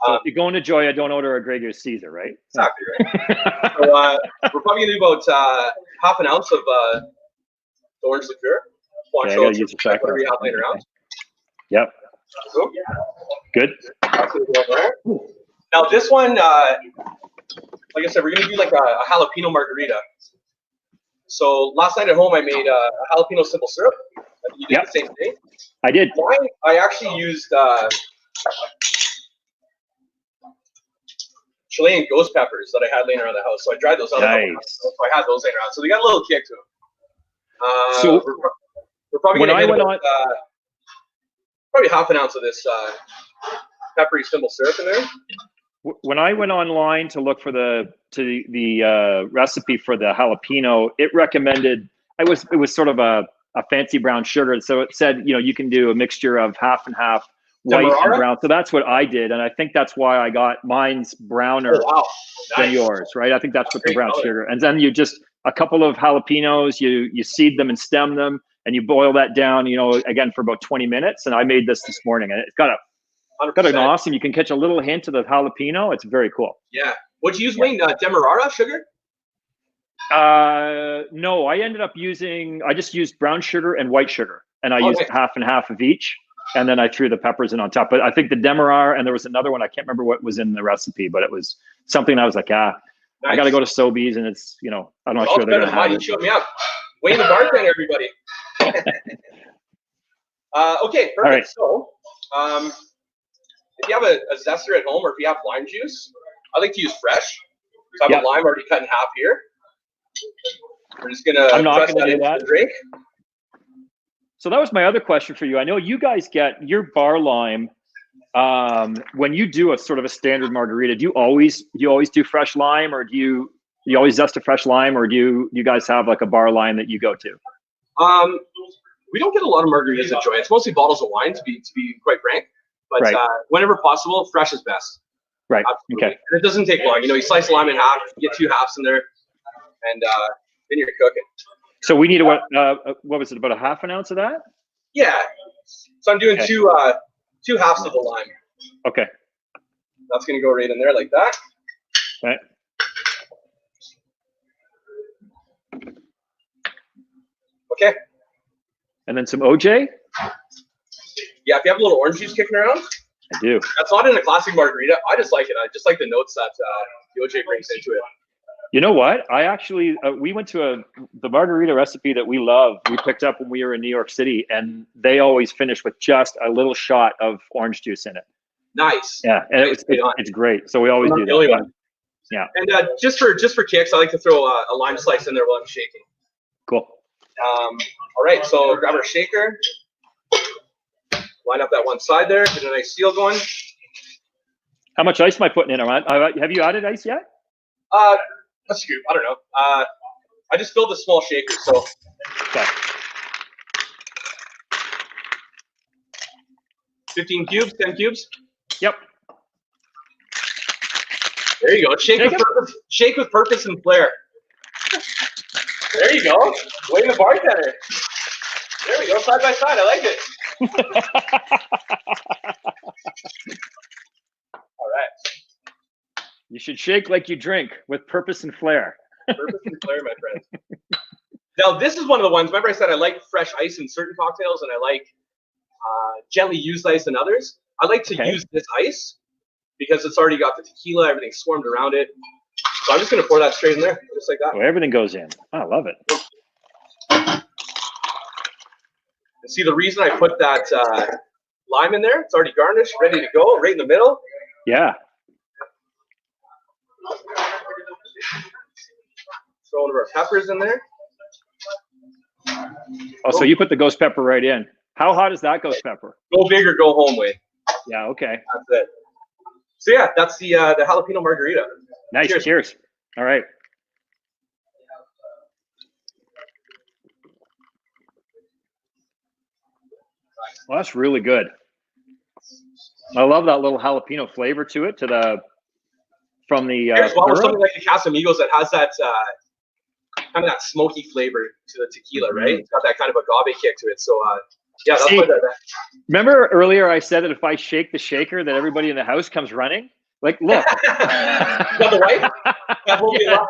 So if you go into Joy, I don't order a Grey Goose Caesar, right? exactly right. So we're probably going to do about 1/2 ounce of the orange liqueur. Okay, I gotta use the track. Whatever you have laying around. Yep. So, Good. that's what we're doing there. Now this one, like I said, we're going to do like a jalapeno margarita. So last night at home, I made a jalapeno simple syrup. I think you did Yep. the same thing. I did. Mine, I actually used Chilean ghost peppers that I had laying around the house. So I dried those out. Nice. So I had those laying around. So they got a little kick to them. So we're probably when going to I get went about, probably 1/2 ounce of this peppery simple syrup in there. When I went online to look for the recipe for the jalapeno, it recommended it was sort of a fancy brown sugar. So it said, you can do a mixture of half and half white and Demerara? brown. So that's what I did, and I think that's why I got mine's browner Oh, wow. than Nice. yours, right? I think that's what the Great brown color. sugar. And then you just a couple of jalapenos, you seed them and stem them, and you boil that down, again for about 20 minutes. And I made this morning, and it's got an 100%. awesome. You can catch a little hint of the jalapeno. It's very cool. Yeah. What'd you use, Wayne? Demerara sugar? No, I ended up I just used brown sugar and white sugar, and I used nice. half and half of each. And then I threw the peppers in on top. But I think the Demerara, and there was another one, I can't remember what was in the recipe, but it was something I was like, I got to go to Sobeys, and it's, I'm not sure they're going to have it. You showed me up. Wayne the bartender, everybody. Okay, perfect. Right. So, if you have a zester at home, or if you have lime juice, I like to use fresh. So I have a lime already cut in half here. We're just gonna press that into the drink. So that was my other question for you. I know you guys get your bar lime when you do a sort of a standard margarita. Do you always do fresh lime, or do you always zest a fresh lime, or do you guys have like a bar lime that you go to? We don't get a lot of margaritas at Joy. It's mostly bottles of wine, to be quite frank. But right. Whenever possible, fresh is best. Right. Absolutely. Okay. And it doesn't take long. You slice a lime in half, you get 2 halves in there, and then you're cooking. So we need what was it, about a half an ounce of that? Yeah. So I'm doing 2 halves of the lime. Okay. That's gonna go right in there like that. Okay. Okay. And then some OJ? Yeah, if you have a little orange juice kicking around. I do. That's not in a classic margarita. I just like it. I just like the notes that the OJ brings into it. You know what? I actually, we went to the margarita recipe that we love. We picked up when we were in New York City, and they always finish with just a little shot of orange juice in it. Nice. Yeah, and it's great. So we always do that. One. Yeah. And just for kicks, I like to throw a lime slice in there while I'm shaking. Cool. All right, so grab our shaker, line up that one side there, get a nice seal going. How much ice am I putting in? Have you added ice yet? A scoop. I don't know. I just filled a small shaker, so. Okay. 15 cubes, 10 cubes. Yep. There you go. Shake with purpose and flair. There you go. Wayne the bartender. There we go. Side by side. I like it. All right. You should shake like you drink, with purpose and flair. Purpose and flair, my friend. Now, this is one of the ones. Remember I said I like fresh ice in certain cocktails, and I like gently used ice in others. I like to use this ice because it's already got the tequila, everything swarmed around it. So I'm just going to pour that straight in there, just like that. Oh, everything goes in. Oh, I love it. And see, the reason I put that lime in there, it's already garnished, ready to go, right in the middle. Yeah. Throw one of our peppers in there. Oh, so you put the ghost pepper right in. How hot is that ghost pepper? Go big or go home, Wayne. Yeah, okay. That's it. So yeah, that's the jalapeno margarita. Nice, cheers. All right. Well, that's really good. I love that little jalapeno flavor to it, from the something like the Casamigos that has that kind of that smoky flavor to the tequila, right? It's got that kind of agave kick to it. So yeah, that's what that. Remember earlier I said that if I shake the shaker, that everybody in the house comes running? Like, look. Got the wife? Yeah.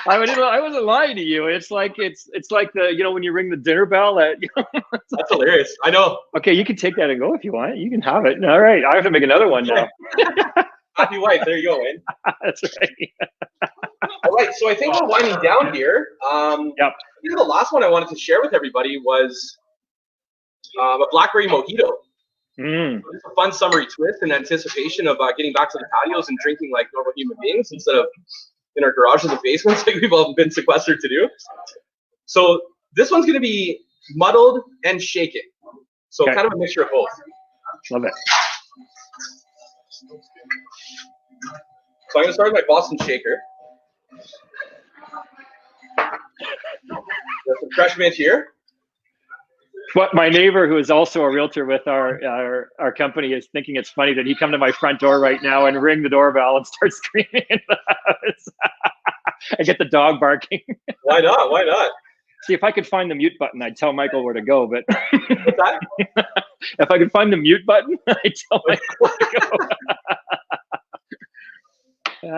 I wasn't lying to you. It's like the when you ring the dinner bell. That's hilarious. I know. Okay, you can take that and go if you want. You can have it. All right, I have to make another one now. Happy wife. There you go, Wayne. That's right. All right, so I think we're winding down here. Yep. I think the last one I wanted to share with everybody was a blackberry mojito. It's a fun summery twist in anticipation of getting back to the patios and drinking like normal human beings instead of in our garages and basements like we've all been sequestered to do. So this one's going to be muddled and shaken. So kind of a mixture of both. Love it. So I'm going to start with my Boston shaker. There's some fresh mint here. But my neighbor, who is also a realtor with our company, is thinking it's funny that he come to my front door right now and ring the doorbell and start screaming in the house. I get the dog barking. Why not? Why not? See, if I could find the mute button, I'd tell Michael where to go. But What's that? if I could find the mute button, I'd tell Michael where to go.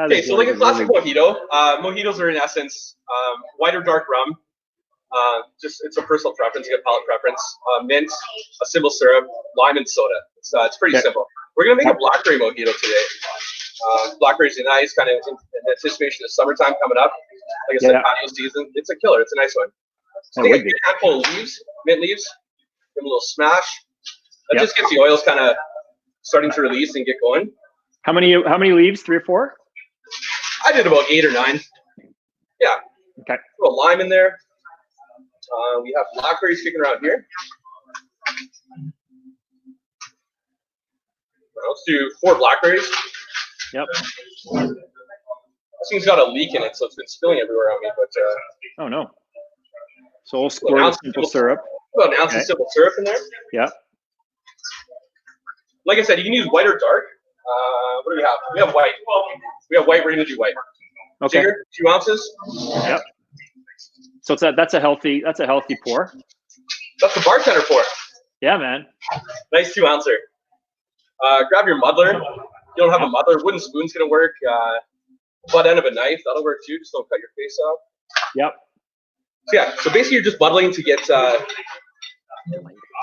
Okay, so like a classic mojito. Mojitos are in essence white or dark rum. Just it's a personal preference, you get palate preference. Mint, a simple syrup, lime, and soda. It's pretty simple. We're gonna make a blackberry mojito today. Blackberries are nice, kind of in anticipation of summertime coming up. Like I said, patio season. It's a killer. It's a nice one. So take a good handful of leaves, mint leaves, give them a little smash. That just gets the oils kind of starting to release and get going. How many leaves? 3 or 4? I did about 8 or 9. Yeah. Okay. Throw a lime in there. We have blackberries kicking around here. Let's do 4 blackberries. Yep. This thing's got a leak in it, so it's been spilling everywhere on me. But oh no. So we'll squirt of simple syrup. About an ounce of simple syrup in there. Yeah. Like I said, you can use white or dark. What do we have? We have white. We have white. We're gonna do white. Okay. Sugar, 2 ounces. Yep. So that's a healthy pour. That's the bartender pour. Yeah, man. Nice 2 ouncer. Grab your muddler. You don't have a muddler, wooden spoon's gonna work. Butt end of a knife, that'll work too. Just don't cut your face off. Yep. So yeah, so basically you're just muddling to get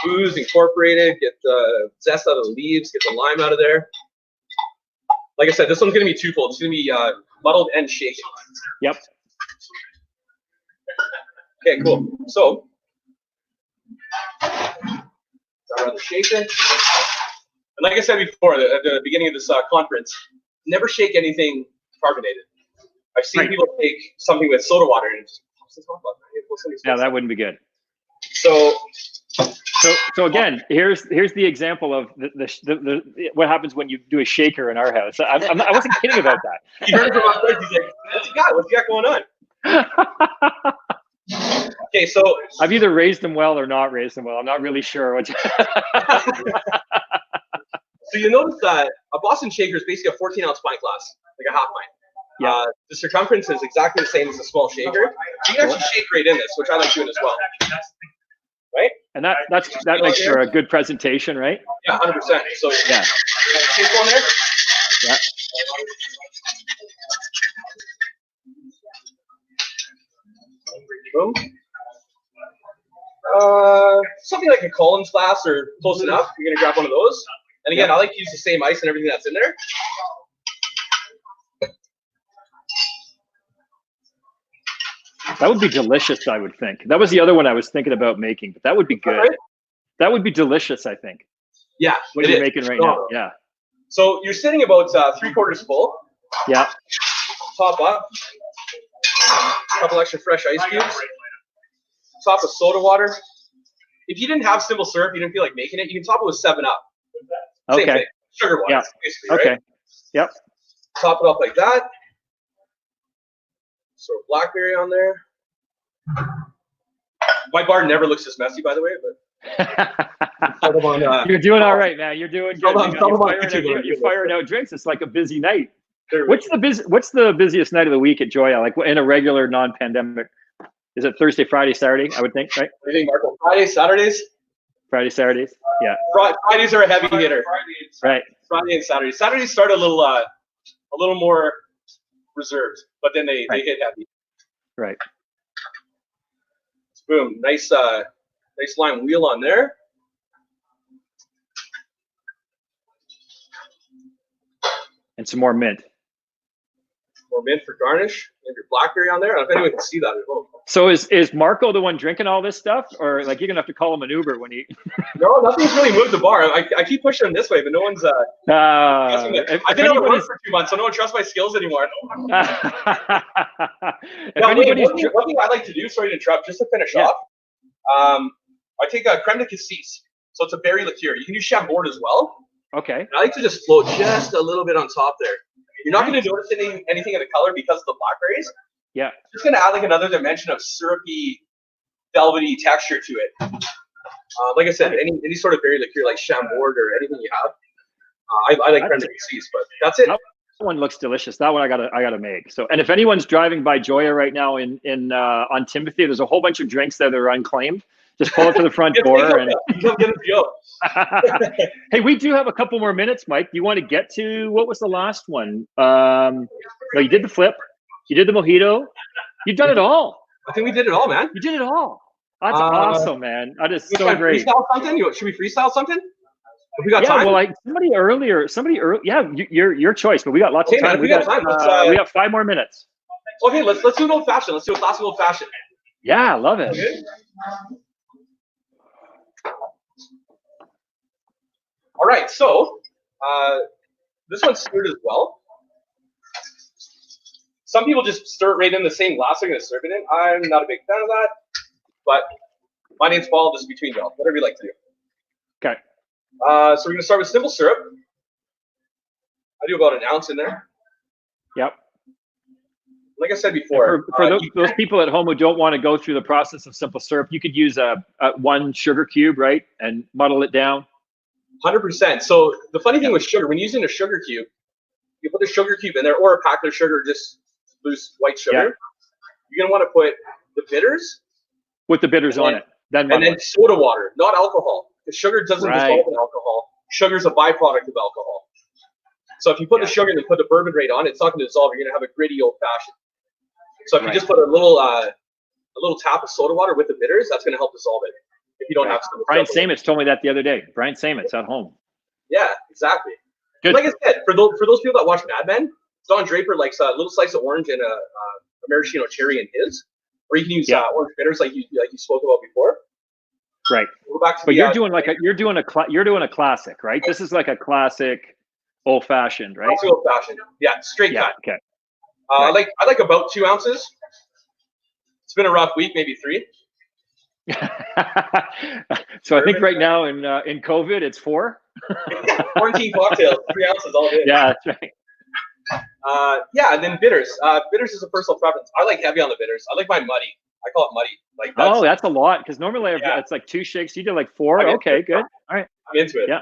booze incorporated, get the zest out of the leaves, get the lime out of there. Like I said, this one's gonna be twofold. It's gonna be muddled and shaken. Yep. Okay, cool. So rather shaken. And like I said before, at the beginning of this conference, never shake anything carbonated. I've seen people take something with soda water and just yeah, that wouldn't be good. So again, here's the example of the what happens when you do a shaker in our house. I wasn't kidding about that. He heard it from my friends. He's like, "What's he got? What's he got going on?" Okay, so I've either raised them well or not raised them well. I'm not really sure. So you notice that a Boston shaker is basically a 14-ounce pint glass, like a half pint. Yeah. The circumference is exactly the same as a small shaker. You can actually shake right in this, which I like doing as well. Right? And that makes for a good presentation, right? Yeah, 100%. So yeah. Shake one there. Yeah. Boom. Something like a Collins glass or close enough. You're gonna grab one of those. And again, I like to use the same ice and everything that's in there. That would be delicious, I would think. That was the other one I was thinking about making, but that would be good. Right. That would be delicious, I think. Yeah, what you're making right now. Yeah. So you're sitting about 3/4 full. Yeah. Top up. A couple extra fresh ice cubes. Top with soda water. If you didn't have simple syrup, you didn't feel like making it, you can top it with 7-Up. Same thing. Sugar water. Yeah. Basically, okay. Right? Yep. Top it up like that. So blackberry on there. My bar never looks this messy, by the way, but you're doing all right, man. You're doing good. You're firing out drinks. It's like a busy night. What's the busiest night of the week at Joya? Like in a regular non-pandemic? Is it Thursday, Friday, Saturday? I would think, right? What do you think, Marco? Fridays, Saturdays? Friday, Saturdays. Yeah. Fridays are a heavy hitter. Right. Friday and Saturday. Saturdays start a little more reserved, but then they hit heavy. Right. Boom. Nice lime wheel on there. And some more mint. More mint for garnish. And your blackberry on there. I don't know if anyone can see that at home. So is Marco the one drinking all this stuff, or like you're gonna have to call him an Uber when he? No, nothing's really moved the bar. I keep pushing him this way, but no one's. I've been out of work for 2 months, so no one trusts my skills anymore. One thing I like to do, sorry to interrupt, just to finish off. I take a creme de cassis, so it's a berry liqueur. You can use Chambord as well. Okay. And I like to just float just a little bit on top there. You're not going to notice anything in the color because of the blackberries. Yeah. Just going to add like another dimension of syrupy, velvety texture to it. Like I said, any sort of berry liqueur like Chambord or anything you have. I like cranberry seeds, but that's it. That one looks delicious. That one I gotta make. So, and if anyone's driving by Joya right now in on Timothy, there's a whole bunch of drinks there that are unclaimed. Just pull up to the front door and come get a Joe. Hey, we do have a couple more minutes, Mike. You want to get to what was the last one? No, you did the flip. You did the mojito. You've done it all. I think we did it all, man. You did it all. That's awesome, man. That is so great. Freestyle something? Should we freestyle something? If we got time. Well, like somebody earlier. Yeah, your choice. But we got lots of time. Man, we got time. We got 5 more minutes. Okay, let's do an old fashioned. Let's do a classic old fashioned. Yeah, I love it. Okay. All right, so this one's stirred as well. Some people just stir it right in the same glass they're going to serve it in. I'm not a big fan of that, but my name's Paul. This is between y'all. Whatever you like to do. Okay. So we're going to start with simple syrup. I do about an ounce in there. Yep. Like I said before, for those people at home who don't want to go through the process of simple syrup, you could use a 1 sugar cube, right, and muddle it down. 100%. So the funny thing with sugar, when using a sugar cube, you put a sugar cube in there or a packet of sugar, just loose white sugar. Yeah. You're gonna want to put the bitters with the bitters on it, then soda water, not alcohol. The sugar doesn't dissolve in alcohol. Sugar's a byproduct of alcohol. So if you put the sugar and then put the bourbon right on, it's not gonna dissolve. You're gonna have a gritty old fashioned. So if you just put a little tap of soda water with the bitters, that's gonna help dissolve it. If you don't have some. Brian Samitz told me that the other day. Brian Samitz at home. Yeah, exactly. Good. Like I said, for those people that watch Mad Men, Don Draper likes a little slice of orange and a maraschino cherry in his, or you can use orange bitters like you spoke about before. Right. We'll go back to but you're doing a classic, right? This is like a classic old fashioned, right? Classic old fashioned. Yeah, straight cut. Okay. I like about 2 ounces. It's been a rough week, maybe 3. So I think right now in COVID it's 4. Quarantine cocktails, 3 ounces all day. Yeah, that's right. And then bitters. Bitters is a personal preference. I like heavy on the bitters. I like mine muddy. I call it muddy. Like that's a lot because normally it's like 2 shakes. You do like 4. Okay, good. All right. I'm into it. Yeah.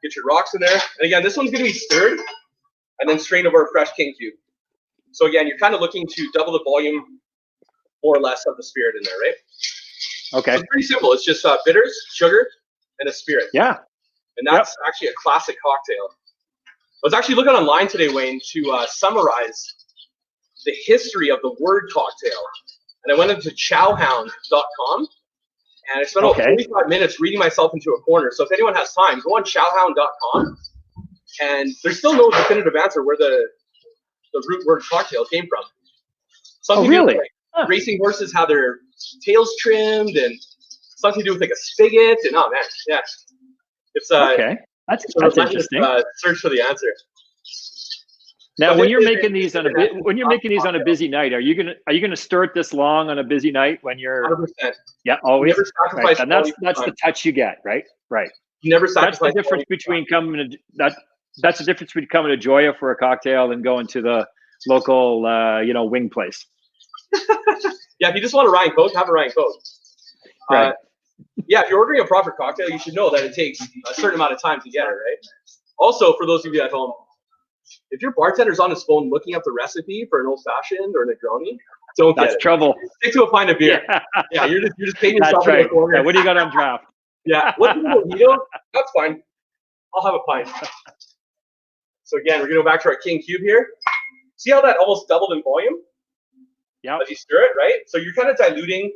Get your rocks in there. And again, this one's gonna be stirred and then strained over a fresh king cube. So again, you're kind of looking to double the volume more or less of the spirit in there, right? Okay. So it's pretty simple. It's just bitters, sugar, and a spirit. Yeah. And that's actually a classic cocktail. I was actually looking online today, Wayne, to summarize the history of the word cocktail. And I went into chowhound.com and I spent about 45 minutes reading myself into a corner. So if anyone has time, go on chowhound.com. And there's still no definitive answer where the root word cocktail came from. Something really? Like racing horses have their tails trimmed and something to do with like a spigot. And oh man, yeah. It's okay. That's interesting. Search for the answer. Now, when you're making these on a busy night, are you gonna stir it this long on a busy night when you're? 100%. Yeah, always. Never sacrifice. Right. And that's the touch you get, right? Right. You never sacrifice. That's the difference between coming to Joya for a cocktail and going to the local wing place. Yeah, if you just want a Ryan Coke, have a Ryan Coke. Right. Yeah, if you're ordering a proper cocktail, you should know that it takes a certain amount of time to get it, right? Also, for those of you at home, if your bartender's on his phone looking up the recipe for an old-fashioned or a Negroni, don't get it. That's trouble. Stick to a pint of beer. Yeah, you're just painting yourself in the corner. Yeah, what do you got on draft? Yeah, what's the mojito? That's fine. I'll have a pint. So again, we're going to go back to our king cube here. See how that almost doubled in volume? Yeah. As you stir it, right? So you're kind of diluting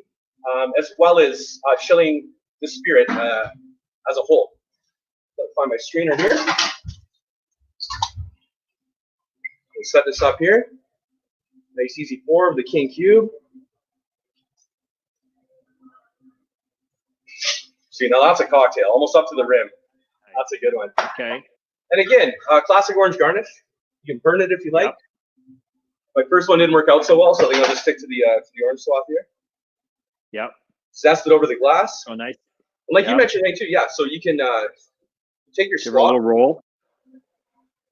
as well as chilling the spirit as a whole. So I'll find my strainer here. We'll set this up here. Nice easy pour of the king cube. See, now that's a cocktail, almost up to the rim. That's a good one. Okay. And again, classic orange garnish. You can burn it if you like. Yep. My first one didn't work out so well, so I think I'll just stick to the orange swath here. Yep. Zest it over the glass. Oh, nice. And like you mentioned, too, yeah. So you can take your Give it a straw. little roll.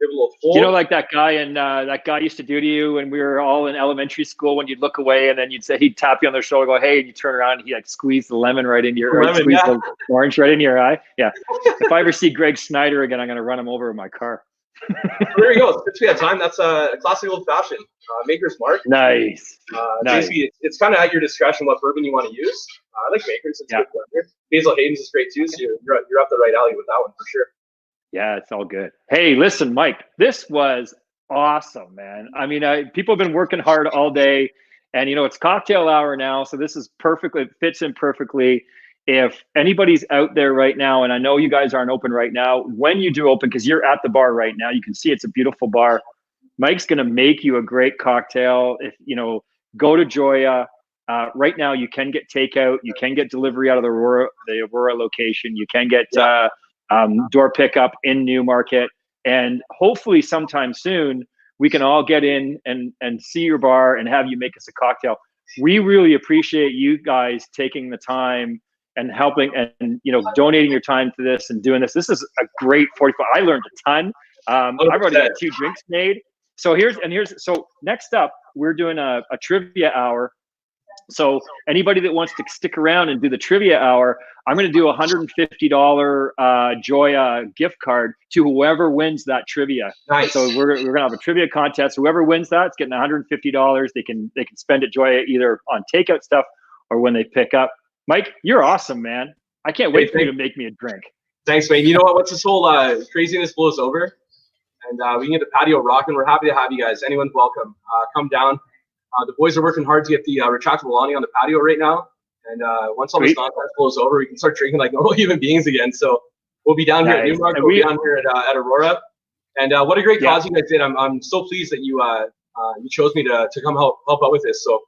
Give it a little fold. You know, like that guy used to do to you when we were all in elementary school, when you'd look away and then he'd tap you on the shoulder, go, hey, and you turn around and he like squeeze the lemon right into your eye, squeeze the orange right into your eye. Yeah. If I ever see Greg Snyder again, I'm going to run him over in my car. There you go. Since we had time, that's a classic old fashioned Maker's Mark. Nice. Nice. Basically, it's kind of at your discretion what bourbon you want to use. I like Maker's. It's good blender. Basil Hayden's is great too, so you're up the right alley with that one for sure. Yeah, it's all good. Hey, listen, Mike, this was awesome, man. I mean, people have been working hard all day, and it's cocktail hour now, so this is perfectly, it fits in perfectly. If anybody's out there right now, and I know you guys aren't open right now, when you do open, because you're at the bar right now, you can see it's a beautiful bar. Mike's going to make you a great cocktail. If go to Joya. Right now, you can get takeout, you can get delivery out of the Aurora location, you can get door pickup in Newmarket, and hopefully sometime soon we can all get in and see your bar and have you make us a cocktail. We really appreciate you guys taking the time and helping and donating your time to this and doing this. This is a great 45. I learned a ton. I've already got 2 drinks made. So next up, we're doing a trivia hour. So anybody that wants to stick around and do the trivia hour, I'm going to do a $150 Joya gift card to whoever wins that trivia. Nice. So we're going to have a trivia contest. Whoever wins that, it's getting $150. They can spend at Joya either on takeout stuff or when they pick up. Mike, you're awesome, man. I can't wait for you to make me a drink. Thanks, man. You know what? Once this whole craziness blows over and we can get the patio rocking, we're happy to have you guys. Anyone's welcome. Come down. The boys are working hard to get the retractable awning on the patio right now. And once all this nonsense blows over, we can start drinking like normal human beings again. So we'll be down here at Newmarket. We'll be down here at Aurora. And what a great cause you guys did. I'm so pleased that you chose me to come help out with this. So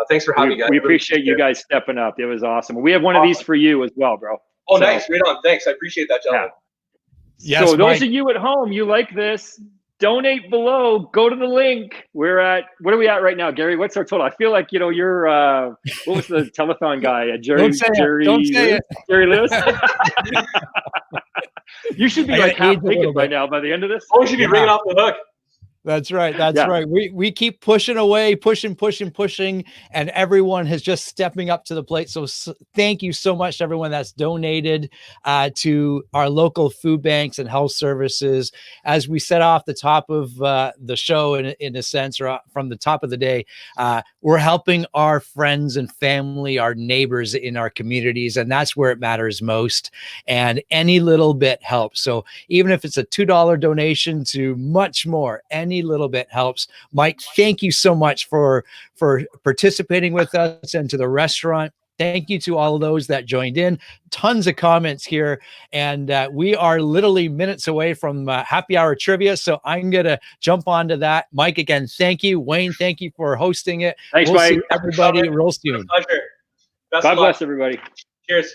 thanks for having me, guys. We appreciate you guys stepping up. It was awesome. We have one of these for you as well, bro. Oh, nice. Right on. Thanks. I appreciate that, gentlemen. Yeah. So those of you at home, you like this, donate below. Go to the link. What are we at right now, Gary? What's our total? I feel like you're what was the telethon guy? Jerry Lewis. You should be like half ticket by now by the end of this. Oh, you should be ringing off the hook. That's right. That's right. We keep pushing away, pushing, and everyone has just stepping up to the plate. So thank you so much to everyone that's donated to our local food banks and health services. As we set off the top of the show, in a sense, or from the top of the day, we're helping our friends and family, our neighbors in our communities, and that's where it matters most. And any little bit helps. So even if it's a $2 donation to much more, any little bit helps. Mike, thank you so much for participating with us, and to the restaurant. Thank you to all of those that joined in. Tons of comments here, and we are literally minutes away from happy hour trivia. So I'm going to jump onto that. Mike, again, thank you. Wayne, thank you for hosting it. Thanks, Mike. See everybody real soon. Pleasure. God bless everybody. Cheers.